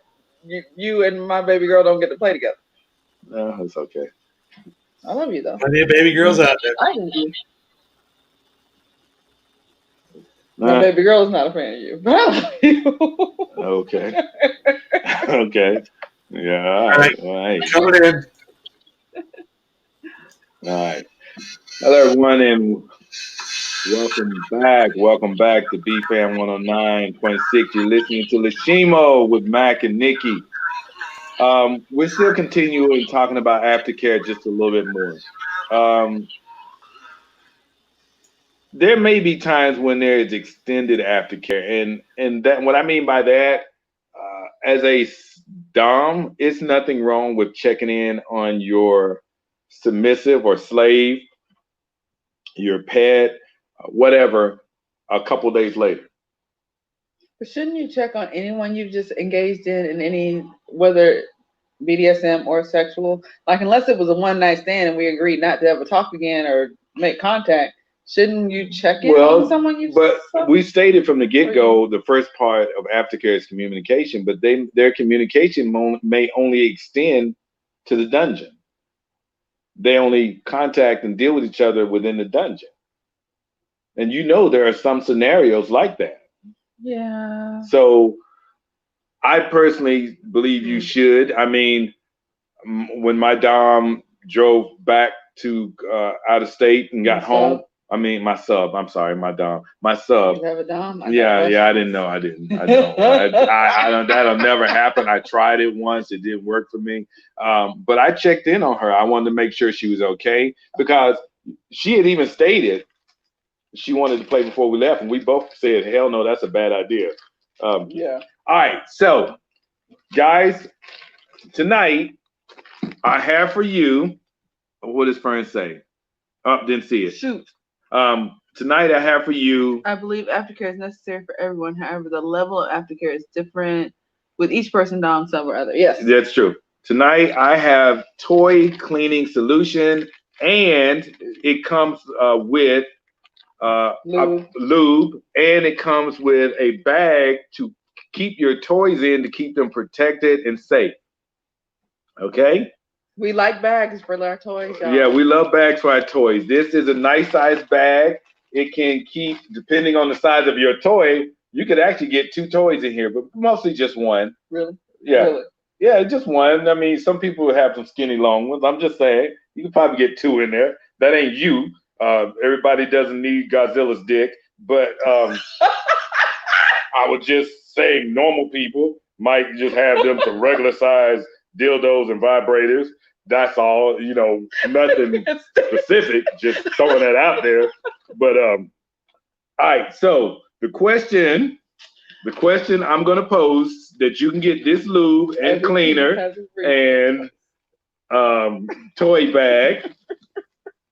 you and my baby girl don't get to play together. No, it's okay. I love you though. Plenty of baby girls out there. I love you. My baby girl is not a fan of you, but I love you. Okay. Okay. Yeah. All right. Coming in. All right. Hello, everyone, and welcome back to BFAM 109.6. You're listening to Shimo with Mac and Nikki. We're still continuing talking about aftercare just a little bit more. there may be times when there is extended aftercare, and that what I mean by that, as a dom, it's nothing wrong with checking in on your submissive or slave, your pet, whatever, a couple days later. But shouldn't you check on anyone you've just engaged in any, whether BDSM or sexual? Like, unless it was a one night stand and we agreed not to ever talk again or make contact, shouldn't you check in on someone you? But we stated from the get go, the first part of aftercare is communication, but their communication may only extend to the dungeon. They only contact and deal with each other within the dungeon. And there are some scenarios like that. Yeah. So I personally believe you should. I mean, when my dom drove back to out of state and got home, I mean, my sub. I'm sorry, my dom. My sub. You have a dom? Yeah. I didn't know. I didn't. I don't. I don't. That'll never happen. I tried it once. It didn't work for me. But I checked in on her. I wanted to make sure she was okay because she had even stated she wanted to play before we left, and we both said, "Hell no, that's a bad idea." Yeah. All right. So, guys, tonight I have for you. What does Fern say? Didn't see it. Shoot. Tonight I have for you. I believe aftercare is necessary for everyone. However, the level of aftercare is different with each person, dom, sub, or other. Yes, that's true. Tonight I have toy cleaning solution, and it comes with lube, and it comes with a bag to keep your toys in to keep them protected and safe. Okay. We like bags for our toys, y'all. Yeah, we love bags for our toys. This is a nice size bag. It can keep, depending on the size of your toy, you could actually get 2 toys in here, but mostly just one. Really? Yeah. Really? Yeah, just one. I mean, some people have some skinny long ones. I'm just saying, you could probably get 2 in there. That ain't you. Everybody doesn't need Godzilla's dick, but I was just saying normal people might just have them some regular size dildos and vibrators. That's all, nothing specific, just throwing that out there. But all right, so the question I'm gonna pose that you can get this lube and cleaner and toy bag.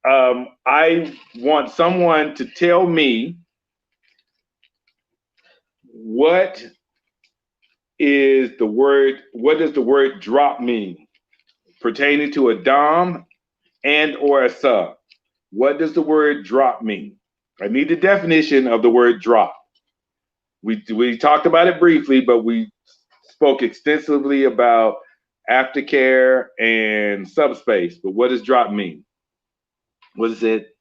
I want someone to tell me what does the word drop mean pertaining to a dom and or a sub? What does the word drop mean? I need the definition of the word drop. We talked about it briefly, but we spoke extensively about aftercare and subspace. But what does drop mean? What is it?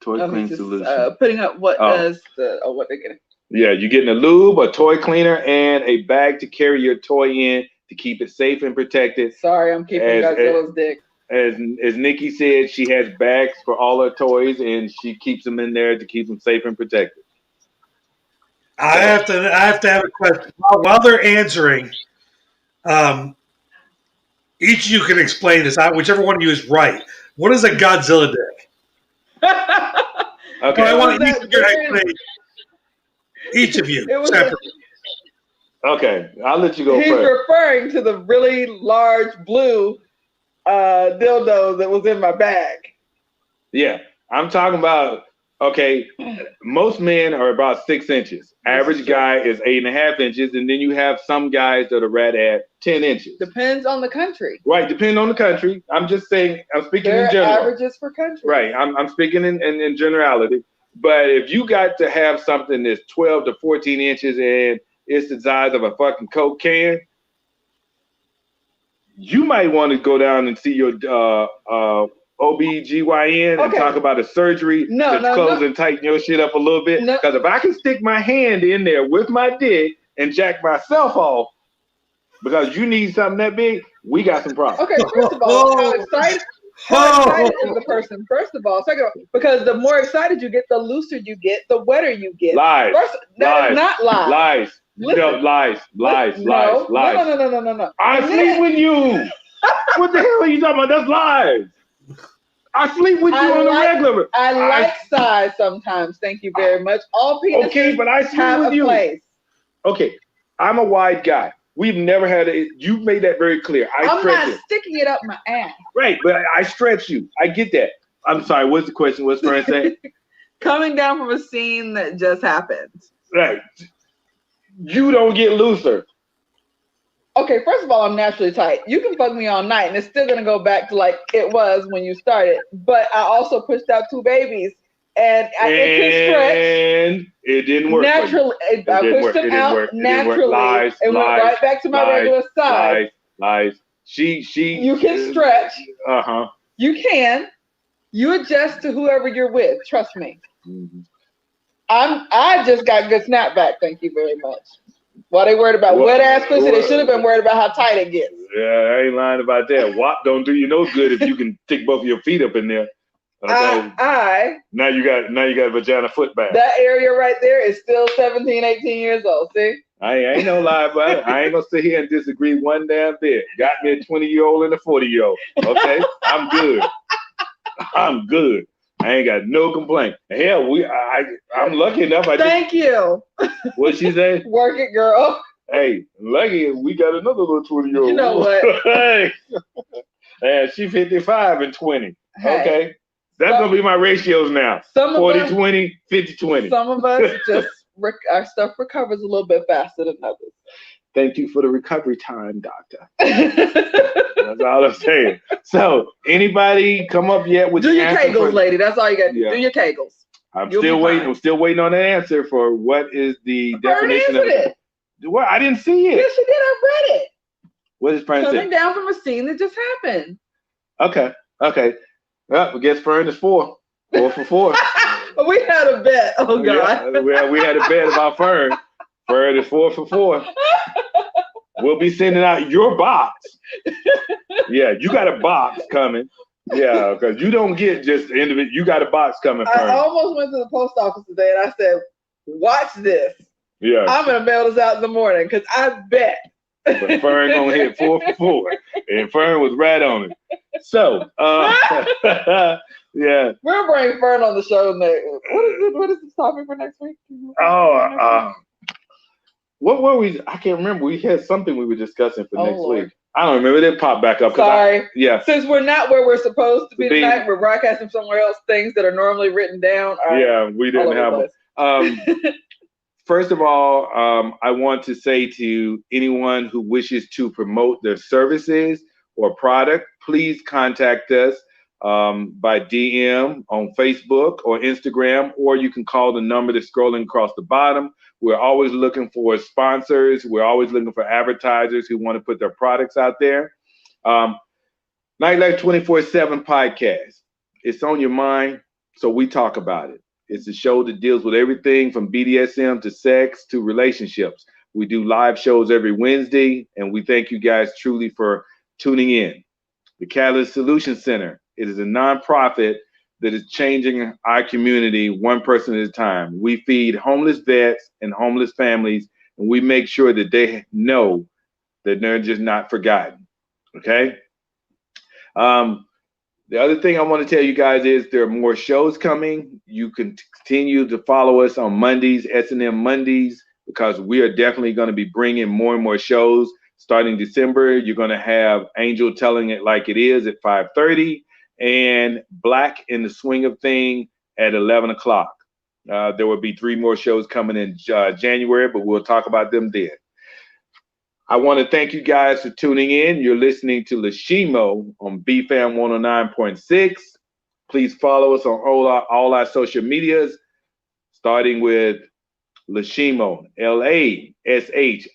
Toy clean solution. Putting up what does what they're getting. Yeah, you're getting a lube, a toy cleaner, and a bag to carry your toy in to keep it safe and protected. Sorry, I'm keeping Godzilla's dick. As Nikki said, she has bags for all her toys, and she keeps them in there to keep them safe and protected. I have to have a question while they're answering. Each of you can explain this. Whichever one of you is right. What is a Godzilla dick? Okay, I want each of you separately. Okay, I'll let you go first. He's referring to the really large blue dildo that was in my bag. Yeah, I'm talking about. Okay, most men are about 6 inches. Average guy is 8.5 inches, and then you have some guys that are right at 10 inches. Depends on the country. Right, depending on the country. I'm just saying. I'm speaking in general. Averages for country. Right, I'm speaking in generality. But if you got to have something that's 12 to 14 inches and it's the size of a fucking Coke can, you might want to go down and see your OBGYN and talk about a surgery to close and tighten your shit up a little bit. Because if I can stick my hand in there with my dick and jack myself off because you need something that big, we got some problems. Okay, first of all, how excited is the person? First of all, second of all, because the more excited you get, the looser you get, the wetter you get. Lies. That is not lies. Lies. Listen, lies. No. I sleep with you. What the hell are you talking about? That's lies. I sleep with you on the regular. I like size sometimes. Thank you very much. All penises okay, but I sleep have with a you. place. Okay, I'm a wide guy. We've never had a. You've made that very clear. I'm not sticking it up my ass. Right, but I stretch you. I get that. I'm sorry. What's the question? What's Fern saying? Coming down from a scene that just happened. Right. You don't get looser. Okay, first of all, I'm naturally tight. You can fuck me all night, and it's still gonna go back to like it was when you started. But I also pushed out 2 babies, and it can stretch. And it didn't work. Naturally, I pushed them out naturally, Lies, and went right back to my regular size. Lies. She. You can stretch. You can. You adjust to whoever you're with. Trust me. Mm-hmm. I just got good snapback. Thank you very much. While they worried about wet ass pussy, they should have been worried about how tight it gets. Yeah, I ain't lying about that. WAP don't do you no good if you can stick both of your feet up in there. Okay. Now you got a vagina foot back. That area right there is still 17, 18 years old. See? I ain't no lie about it. I ain't gonna sit here and disagree one damn bit. Got me a 20-year-old and a 40-year-old. Okay, I'm good. I'm good. I ain't got no complaint. Hell, I'm lucky enough. Thank you. What'd she say? Work it, girl. Hey, lucky we got another little 20-year-old. You know what? Hey, and she 55 and 20. Hey, okay, that's gonna be my ratios now. 40-20, 50-20. Some of us just our stuff recovers a little bit faster than others. Thank you for the recovery time, doctor. That's all I'm saying. So, anybody come up yet with do your Kegels, lady? That's all you got to do. Yeah. Do your Kegels. I'm still waiting. I'm still waiting on an answer for what is the definition of it. Well, I didn't see it. Yes, you did. I read it. What is Fern saying? Coming down from a scene that just happened. Okay. Well, I guess Fern is 4 for 4. We had a bet. Oh God. Yeah, we had a bet about Fern. Fern is 4 for 4. We'll be sending out your box. Yeah, you got a box coming. Yeah, because you don't get just individual. You got a box coming. Fern. I almost went to the post office today and I said, "Watch this. Yeah, I'm gonna mail this out in the morning because I bet." But Fern gonna hit 4 for 4, and Fern was right on it. So, yeah, we'll bring Fern on the show next. What is the topic for next week? What were we? I can't remember. We had something we were discussing for next week. I don't remember. It popped back up. Sorry. Since we're not where we're supposed to be tonight, we're broadcasting somewhere else. Things that are normally written down. We didn't have them. First of all, I want to say to anyone who wishes to promote their services or product, please contact us by DM on Facebook or Instagram, or you can call the number that's scrolling across the bottom. We're always looking for sponsors. We're always looking for advertisers who want to put their products out there. Nightlife 24/7 podcast. It's on your mind, so we talk about it. It's a show that deals with everything from BDSM to sex to relationships. We do live shows every Wednesday, and we thank you guys truly for tuning in. The Catalyst Solution Center. It is a nonprofit that is changing our community one person at a time. We feed homeless vets and homeless families, and we make sure that they know that they're just not forgotten. Okay? The other thing I want to tell you guys is there are more shows coming. You can continue to follow us on Mondays, S&M Mondays, because we are definitely going to be bringing more and more shows. Starting December, you're going to have Angel Telling It Like It Is at 5:30 and Black in the Swing of Thing at 11 o'clock. There will be 3 more shows coming in January, but we'll talk about them then. I want to thank you guys for tuning in. You're listening to Shimo on BFAM 109.6. Please follow us on all our social medias, starting with Shimo, LASHIMO.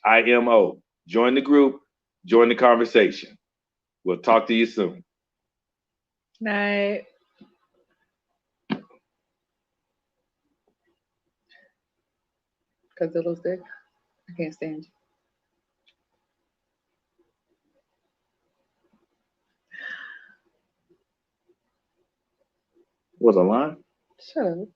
Join the group, join the conversation. We'll talk to you soon. Night. Godzilla's dick. I can't stand you. Was a line? Shut up.